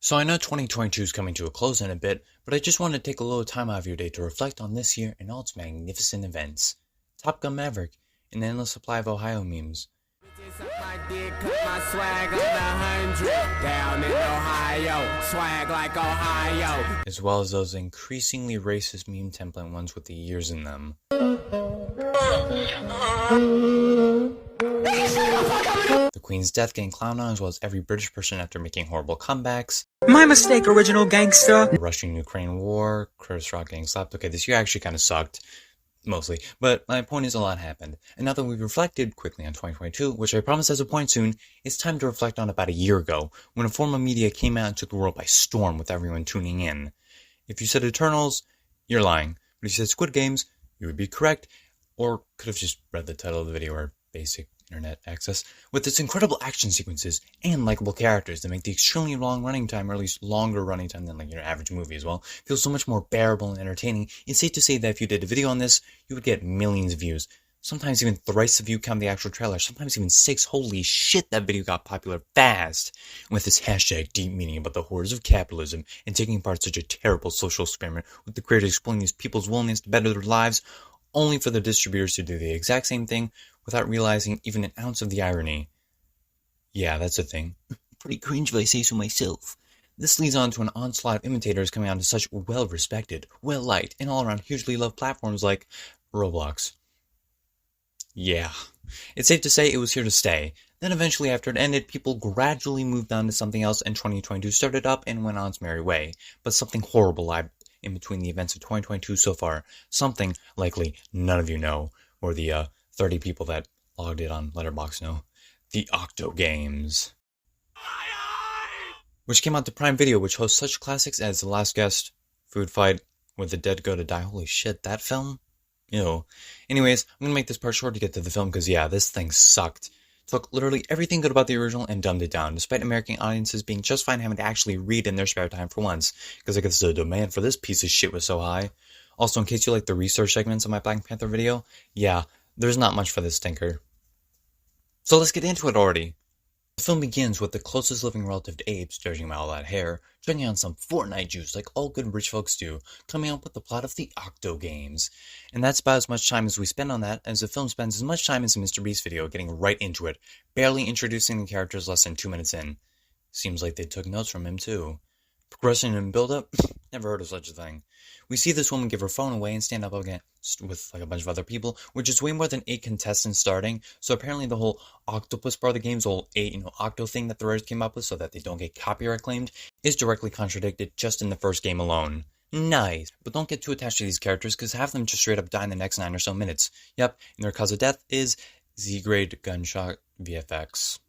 So I know 2022 is coming to a close in a bit, but I just wanted to take a little time out of your day to reflect on this year and all its magnificent events. Top Gun Maverick, an endless supply of Ohio memes, as well as those increasingly racist meme template ones with the years in them. The Queen's death getting clowned on, as well as every British person after making horrible comebacks. My mistake, original gangster. The Russian-Ukraine war, Chris Rock getting slapped. Okay, this year actually kind of sucked. Mostly. But my point is a lot happened. And now that we've reflected quickly on 2022, which I promise has a point soon, it's time to reflect on about a year ago, when a form of media came out and took the world by storm with everyone tuning in. If you said Eternals, you're lying. But if you said Squid Games, you would be correct. Or could have just read the title of the video or basic internet access. With its incredible action sequences and likable characters that make the extremely long running time, or at least longer running time than like your average movie as well, feel so much more bearable and entertaining, it's safe to say that if you did a video on this, you would get millions of views. Sometimes even thrice the view count the actual trailer, sometimes even 6. Holy shit, that video got popular fast. And with this hashtag deep meaning about the horrors of capitalism and taking part in such a terrible social experiment, with the creators exploiting these people's willingness to better their lives, only for the distributors to do the exact same thing without realizing even an ounce of the irony. Yeah, that's a thing. Pretty cringe if I say so myself. This leads on to an onslaught of imitators coming onto such well-respected, well-liked, and all-around hugely loved platforms like Roblox. Yeah, it's safe to say it was here to stay. Then eventually after it ended, people gradually moved on to something else, and 2022 started up and went on its merry way. But something horrible lied in between the events of 2022 so far. Something likely none of you know, or the 30 people that logged it on Letterboxd know. The Octogames, which came out to Prime Video, which hosts such classics as The Last Guest, Food Fight, Where the Dead Go to Die. Holy shit, that film? Ew. Anyways, I'm gonna make this part short to get to the film, because yeah, this thing sucked. Took literally everything good about the original and dumbed it down, despite American audiences being just fine having to actually read in their spare time for once, because I guess the demand for this piece of shit was so high. Also, in case you like the research segments of my Black Panther video, yeah, there's not much for this stinker. So let's get into it already. The film begins with the closest living relative to Abe's, judging by all that hair, drinking on some Fortnite juice like all good rich folks do, coming up with the plot of the Octogames. And that's about as much time as we spend on that, as the film spends as much time as a Mr. Beast video getting right into it, barely introducing the characters less than 2 minutes in. Seems like they took notes from him too. Progression and build-up? Never heard of such a thing. We see this woman give her phone away and stand up against with like a bunch of other people, which is way more than 8 contestants starting, so apparently the whole octopus part of the game's whole 8, octo thing that the writers came up with so that they don't get copyright claimed, is directly contradicted just in the first game alone. Nice. But don't get too attached to these characters, because half of them just straight up die in the next 9 or so minutes. Yep, and their cause of death is Z-grade gunshot VFX.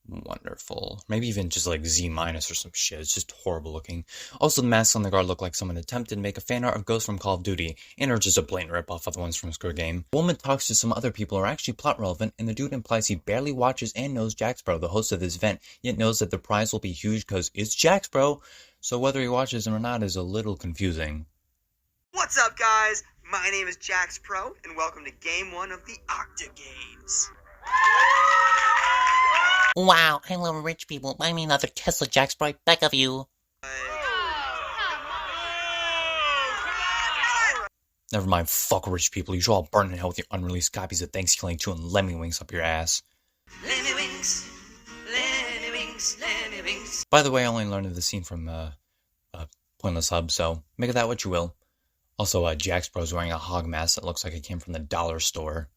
Wonderful. Maybe even just like Z- or some shit. It's just horrible looking. Also, the masks on the guard look like someone attempted to make a fan art of Ghost from Call of Duty, and are just a blatant ripoff of the ones from Squid Game. The woman talks to some other people who are actually plot relevant, and the dude implies he barely watches and knows Jaxbro, the host of this event, yet knows that the prize will be huge because it's Jaxbro, so whether he watches him or not is a little confusing. What's up, guys? My name is Jax Pro, and welcome to Game 1 of the Octogames. Wow, I love rich people. Buy me another Tesla, Jack Sprite. Back of you. Never mind, fuck rich people. You should all burn in hell with your unreleased copies of Thanksgiving 2 and Lemmy Wings up your ass. Lemmy Wings, Lemmy Wings, Lemmy Wings. By the way, I only learned of the scene from Pointless Hub, so make of that what you will. Also, Jaxpro's wearing a hog mask that looks like it came from the dollar store.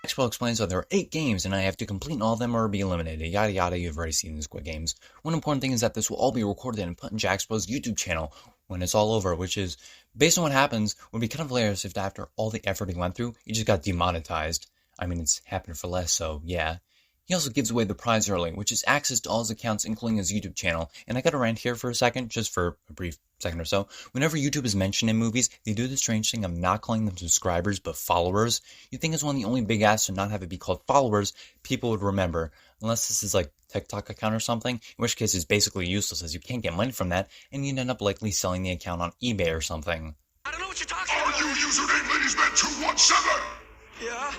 Jaxpro explains that there are 8 games and I have to complete all of them or be eliminated. Yada yada, you've already seen the Squid Games. One important thing is that this will all be recorded and put in Jaxpro's YouTube channel when it's all over, which is, based on what happens, would be kind of hilarious if after all the effort he went through, he just got demonetized. I mean, it's happened for less, so yeah. He also gives away the prize early, which is access to all his accounts, including his YouTube channel. And I gotta rant here for a second, just for a brief second or so. Whenever YouTube is mentioned in movies, they do the strange thing of not calling them subscribers, but followers. You'd think as one of the only big asks to not have it be called followers, people would remember. Unless this is like TikTok account or something, in which case it's basically useless as you can't get money from that, and you'd end up likely selling the account on eBay or something. I don't know what you're talking Are about. you username ladiesman217? Yeah?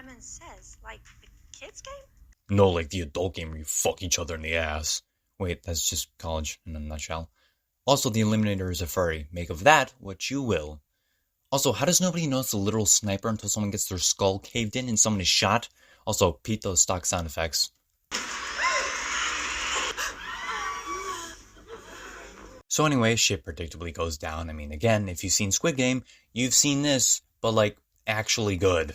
Simon Says? Like the kids' game? No, like the adult game where you fuck each other in the ass. Wait, that's just college in a nutshell. Also, the Eliminator is a furry. Make of that what you will. Also, how does nobody notice the literal sniper until someone gets their skull caved in and someone is shot? Also, Pete those stock sound effects. So anyway, shit predictably goes down. I mean, again, if you've seen Squid Game, you've seen this, but like, actually good.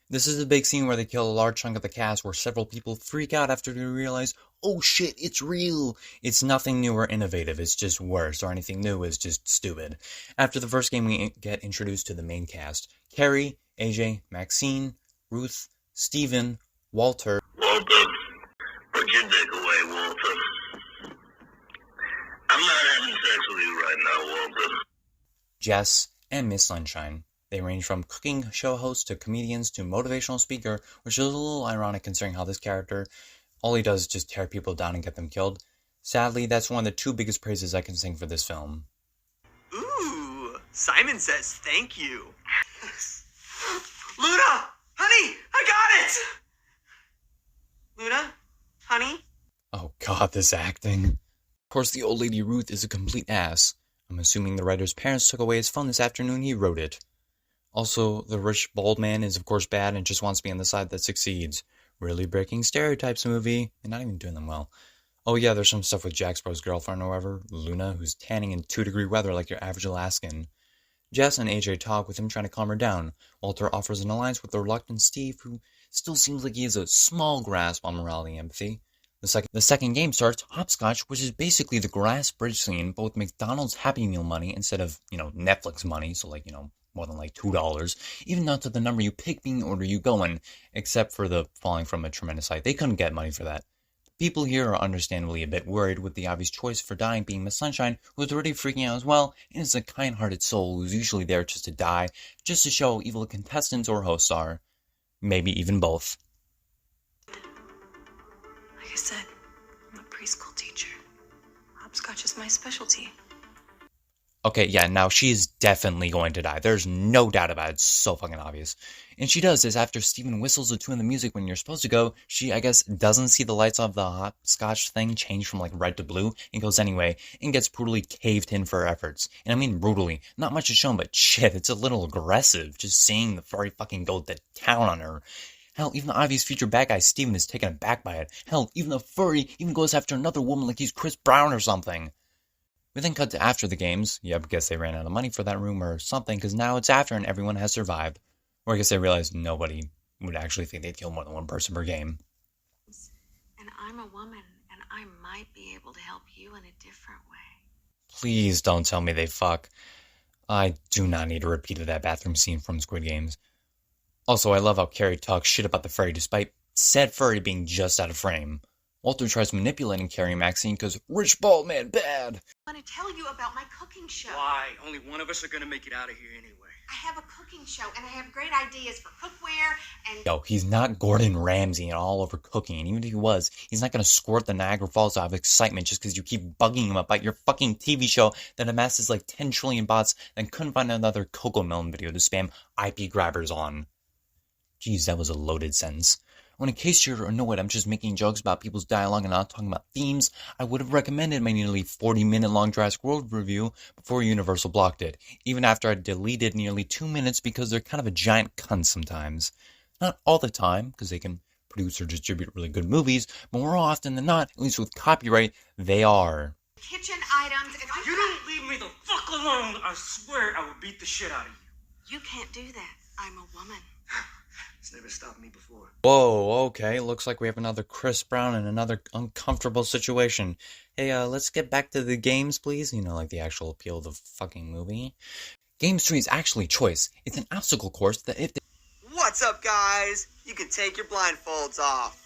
This is a big scene where they kill a large chunk of the cast where several people freak out after they realize, oh shit, it's real. It's nothing new or innovative, it's just worse, or anything new is just stupid. After the first game, we get introduced to the main cast. Carrie, AJ, Maxine, Ruth, Steven, Walter. Walter, put your dick away, Walter. I'm not having sex with you right now, Walter. Jess, and Miss Sunshine. They range from cooking show host to comedians to motivational speaker, which is a little ironic considering how this character, all he does is just tear people down and get them killed. Sadly, that's one of the two biggest praises I can sing for this film. Ooh, Simon Says thank you. Luna, honey, I got it! Luna, honey? Oh god, this acting. Of course, the old lady Ruth is a complete ass. I'm assuming the writer's parents took away his phone this afternoon he wrote it. Also, the rich bald man is of course bad and just wants to be on the side that succeeds. Really breaking stereotypes movie, and not even doing them well. Oh yeah, there's some stuff with Jack Sparrow's girlfriend or whatever, Luna, who's tanning in 2-degree weather like your average Alaskan. Jess and AJ talk with him trying to calm her down. Walter offers an alliance with the reluctant Steve, who still seems like he has a small grasp on morality and empathy. The second game starts, Hopscotch, which is basically the grass bridge scene, but with McDonald's Happy Meal money instead of, Netflix money, so like, more than like $2, even down to the number you pick being the order you go in, except for the falling from a tremendous height. They couldn't get money for that. People here are understandably a bit worried with the obvious choice for dying being Miss Sunshine, who is already freaking out as well, and is a kind-hearted soul who's usually there just to die, just to show how evil contestants or hosts are. Maybe even both. Like I said, I'm a preschool teacher. Hopscotch is my specialty. Okay, yeah, now she is definitely going to die. There's no doubt about it. It's so fucking obvious. And she does this after Steven whistles the tune of the music when you're supposed to go. She, I guess, doesn't see the lights of the hopscotch thing change from, like, red to blue and goes anyway and gets brutally caved in for her efforts. And I mean brutally. Not much is shown, but shit, it's a little aggressive just seeing the furry fucking go to town on her. Hell, even the obvious future bad guy Steven is taken aback by it. Hell, even the furry even goes after another woman like he's Chris Brown or something. We then cut to after the games. Yep, guess they ran out of money for that room or something, because now it's after and everyone has survived. Or I guess they realized nobody would actually think they'd kill more than one person per game. And I'm a woman, and I might be able to help you in a different way. Please don't tell me they fuck. I do not need a repeat of that bathroom scene from Squid Games. Also, I love how Carrie talks shit about the furry despite said furry being just out of frame. Walter tries manipulating Carrie and Maxine because rich bald man bad. I want to tell you about my cooking show. Why? Only one of us are gonna make it out of here anyway. I have a cooking show, and I have great ideas for cookware and... Yo, he's not Gordon Ramsay and all over cooking, and even if he was, he's not gonna squirt the Niagara Falls out of excitement just because you keep bugging him about your fucking TV show that amasses like 10 trillion bots and couldn't find another Coco Melon video to spam IP grabbers on. Jeez, that was a loaded sentence. When in case you're annoyed I'm just making jokes about people's dialogue and not talking about themes, I would have recommended my nearly 40-minute long Jurassic World review before Universal blocked it, even after I deleted nearly 2 minutes because they're kind of a giant cunt sometimes. Not all the time, because they can produce or distribute really good movies, but more often than not, at least with copyright, they are. kitchen items and... You don't leave me the fuck alone, I swear I will beat the shit out of you. You can't do that. I'm a woman. It's never stopped me before. Whoa, okay, looks like we have another Chris Brown in another uncomfortable situation. Hey, let's get back to the games, please. Like the actual appeal of the fucking movie. Games 3 is actually choice. It's an obstacle course that if... What's up, guys? You can take your blindfolds off.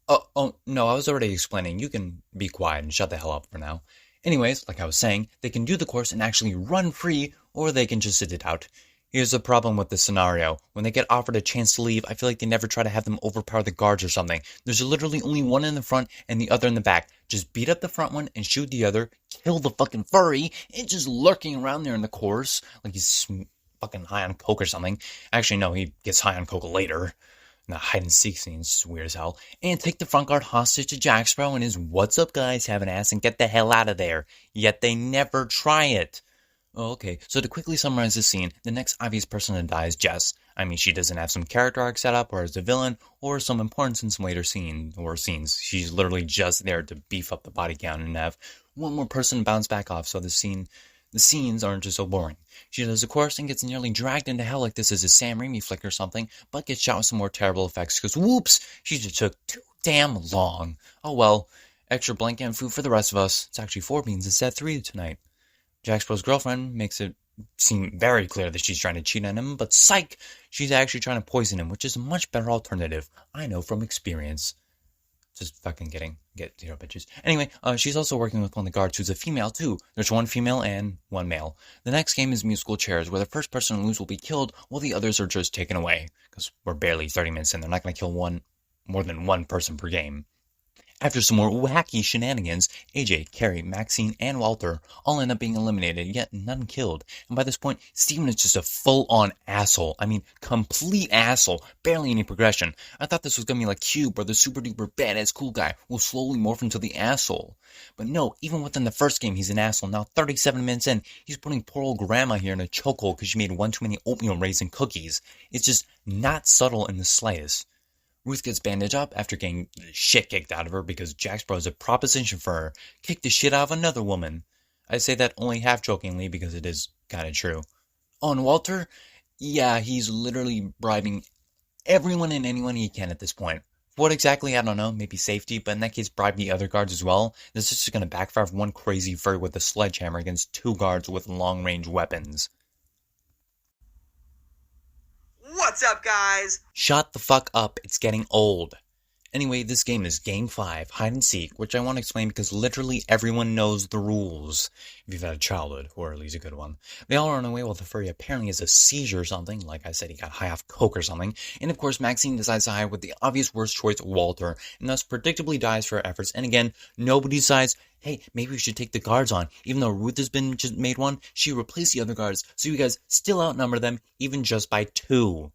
Oh, no, I was already explaining. You can be quiet and shut the hell up for now. Anyways, like I was saying, they can do the course and actually run free, or they can just sit it out. Here's the problem with this scenario. When they get offered a chance to leave, I feel like they never try to have them overpower the guards or something. There's literally only one in the front and the other in the back. Just beat up the front one and shoot the other, kill the fucking furry, and just lurking around there in the course, like he's fucking high on coke or something. Actually, no, he gets high on coke later. And the hide-and-seek scene is just weird as hell. And take the front guard hostage to Jack Sparrow and his "What's up, guys?" have an ass and get the hell out of there. Yet they never try it. Oh, okay, so to quickly summarize this scene, the next obvious person to die is Jess. I mean, she doesn't have some character arc set up, or as a villain, or some importance in some later scenes. She's literally just there to beef up the body count and have one more person bounce back off, so the scenes aren't just so boring. She does a course and gets nearly dragged into hell like this is a Sam Raimi flick or something, but gets shot with some more terrible effects, because whoops, she just took too damn long. Oh well, extra blanket and food for the rest of us. It's actually 4 beans instead of 3 tonight. Jack Sparrow's girlfriend makes it seem very clear that she's trying to cheat on him, but psych, she's actually trying to poison him, which is a much better alternative. I know from experience. Just fucking kidding. Get zero bitches. Anyway, she's also working with one of the guards who's a female too. There's 1 female and 1 male. The next game is musical chairs, where the first person to lose will be killed, while the others are just taken away. Because we're barely 30 minutes in, they're not going to kill more than one person per game. After some more wacky shenanigans, AJ, Carrie, Maxine, and Walter all end up being eliminated, yet none killed. And by this point, Steven is just a full-on asshole. I mean, complete asshole. Barely any progression. I thought this was gonna be like Cube, where the super-duper badass cool guy will slowly morph into the asshole. But no, even within the first game, he's an asshole. Now, 37 minutes in, he's putting poor old grandma here in a chokehold because she made one too many oatmeal raisin cookies. It's just not subtle in the slightest. Ruth gets bandaged up after getting the shit kicked out of her because Jack Sparrow is a proposition for her. Kick the shit out of another woman. I say that only half jokingly because it is kind of true. On Walter, yeah, he's literally bribing everyone and anyone he can at this point. What exactly, I don't know, maybe safety, but in that case bribe the other guards as well. This is just going to backfire for one crazy furry with a sledgehammer against 2 guards with long-range weapons. What's up, guys? Shut the fuck up, it's getting old. Anyway, this game is Game 5, Hide and Seek, which I want to explain because literally everyone knows the rules. If you've had a childhood, or at least a good one. They all run away while the furry apparently has a seizure or something, like I said, he got high off coke or something, and of course Maxine decides to hide with the obvious worst choice, Walter, and thus predictably dies for her efforts, and again, nobody decides, hey, maybe we should take the guards on. Even though Ruth has been just made one, she replaced the other guards, so you guys still outnumber them, even just by 2.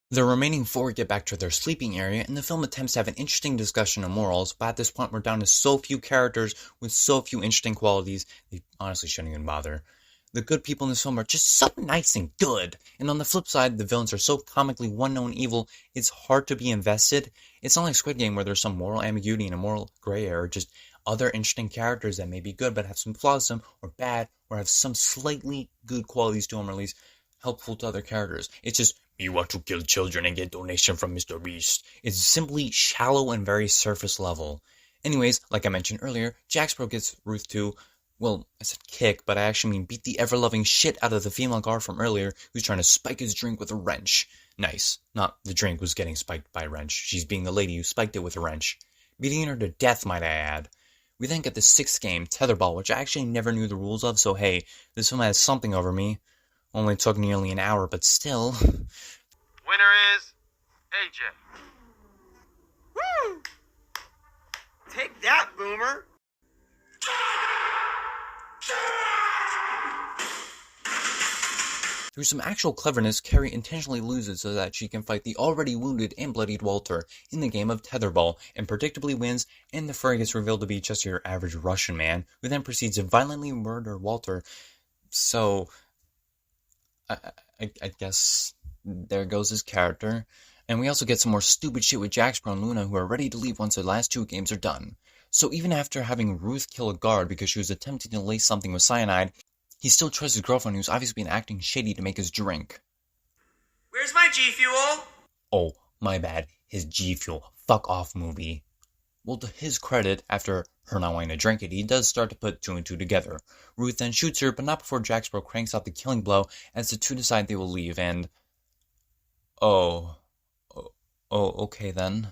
The remaining 4 get back to their sleeping area, and the film attempts to have an interesting discussion of morals, but at this point we're down to so few characters with so few interesting qualities, they honestly shouldn't even bother. The good people in this film are just so nice and good, and on the flip side, the villains are so comically one-known evil, it's hard to be invested. It's not like Squid Game where there's some moral ambiguity and a moral gray area, or just other interesting characters that may be good but have some flaws to them, or bad, or have some slightly good qualities to them, or at least helpful to other characters. It's just, you want to kill children and get donation from Mr. Beast. It's simply shallow and very surface level. Anyways, like I mentioned earlier, Jack Sparrow gets Ruth to, well, I said kick, but I actually mean beat the ever-loving shit out of the female guard from earlier who's trying to spike his drink with a wrench. Nice. Not the drink was getting spiked by a wrench. She's being the lady who spiked it with a wrench. Beating her to death, might I add. We then get the 6th game, Tetherball, which I actually never knew the rules of, so hey, this film has something over me. Only took nearly an hour, but still. Winner is AJ. Woo! Take that, Boomer! Through some actual cleverness, Carrie intentionally loses so that she can fight the already wounded and bloodied Walter in the game of Tetherball, and predictably wins, and the furry gets revealed to be just your average Russian man, who then proceeds to violently murder Walter. So, I guess there goes his character. And we also get some more stupid shit with Jack Sparrow and Luna, who are ready to leave once the last 2 games are done. So even after having Ruth kill a guard because she was attempting to lace something with cyanide, he still trusts his girlfriend, who's obviously been acting shady to make his drink. Where's my G Fuel? Oh, my bad. His G Fuel. Fuck off movie. Well, to his credit, after her not wanting to drink it, he does start to put 2 and 2 together. Ruth then shoots her, but not before Jack Sparrow cranks out the killing blow, as the 2 decide they will leave, and... Oh, okay then.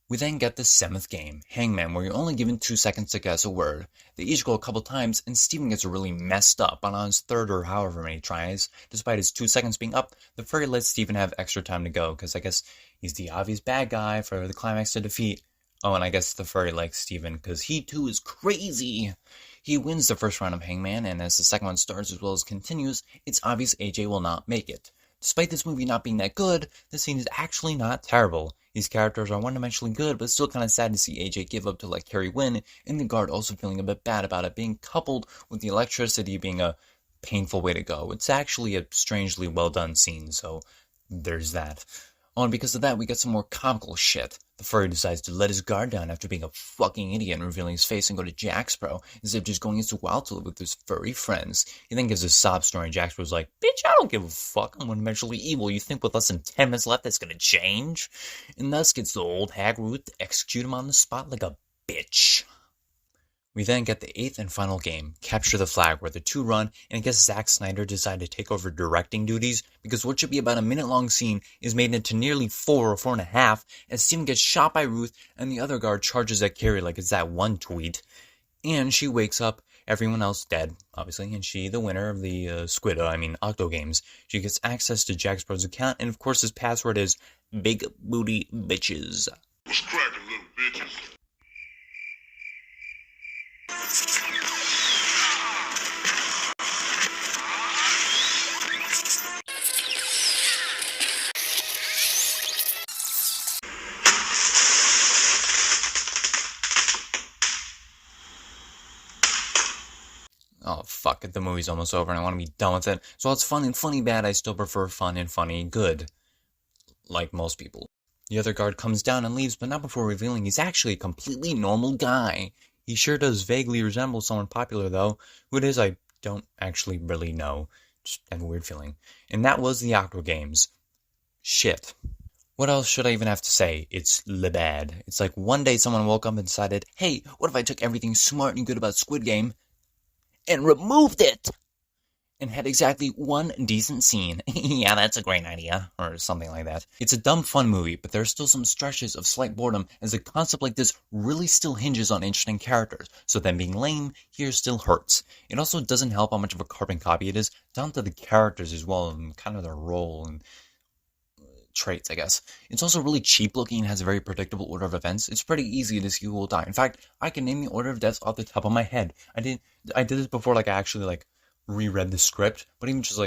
We then get the 7th game, Hangman, where you're only given 2 seconds to guess a word. They each go a couple times, and Steven gets really messed up, but on his 3rd or however many tries, despite his 2 seconds being up, the furry lets Steven have extra time to go, because I guess he's the obvious bad guy for the climax to defeat. Oh, and I guess the furry likes Steven, because he too is crazy! He wins the first round of Hangman, and as the second one starts as well as continues, it's obvious AJ will not make it. Despite this movie not being that good, the scene is actually not terrible. These characters are one-dimensionally good, but it's still kind of sad to see AJ give up to let Carrie win, and the guard also feeling a bit bad about it, being coupled with the electricity being a painful way to go. It's actually a strangely well-done scene, so there's that. Oh, and because of that, we get some more comical shit. The furry decides to let his guard down after being a fucking idiot and revealing his face and go to Jax Bro, instead of just going into wild to live with his furry friends. He then gives a sob story and Jax Bro's like, bitch, I don't give a fuck, I'm one-dimensionally evil. You think with less than 10 minutes left that's gonna change? And thus gets the old hag Ruth to execute him on the spot like a bitch. We then get the 8th and final game, Capture the Flag, where the two run, and I guess Zack Snyder decided to take over directing duties, because what should be about a minute-long scene is made into nearly 4 or 4.5, as Steven gets shot by Ruth, and the other guard charges at Carrie like it's that one tweet. And she wakes up, everyone else dead, obviously, and she, the winner of the Octogames, she gets access to Jax Bro's account, and of course his password is Big Booty Bitches. What's cracking, little bitches? Oh, fuck it, the movie's almost over and I want to be done with it. So while it's fun and funny bad, I still prefer fun and funny good. Like most people. The other guard comes down and leaves, but not before revealing he's actually a completely normal guy. He sure does vaguely resemble someone popular, though. Who it is, I don't actually really know. Just have a weird feeling. And that was the Octogames. Shit. What else should I even have to say? It's bad. It's like one day someone woke up and decided, hey, what if I took everything smart and good about Squid Game and removed it, and had exactly one decent scene. Yeah, that's a great idea, or something like that. It's a dumb fun movie, but there are still some stretches of slight boredom, as a concept like this really still hinges on interesting characters, so them being lame here still hurts. It also doesn't help how much of a carbon copy it is, down to the characters as well, and kind of their role, and traits, I guess. It's also really cheap looking and has a very predictable order of events. It's pretty easy to see who will die. In fact, I can name the order of deaths off the top of my head. I did this before, I actually, reread the script, but even just,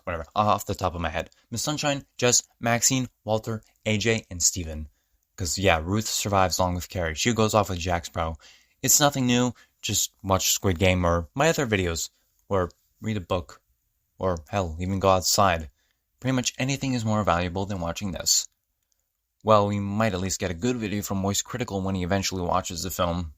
whatever, off the top of my head. Miss Sunshine, Jess, Maxine, Walter, AJ, and Steven. Because, yeah, Ruth survives along with Carrie. She goes off with Jax Bro. It's nothing new. Just watch Squid Game or my other videos. Or read a book. Or, hell, even go outside. Pretty much anything is more valuable than watching this. Well, we might at least get a good video from Moist Critical when he eventually watches the film.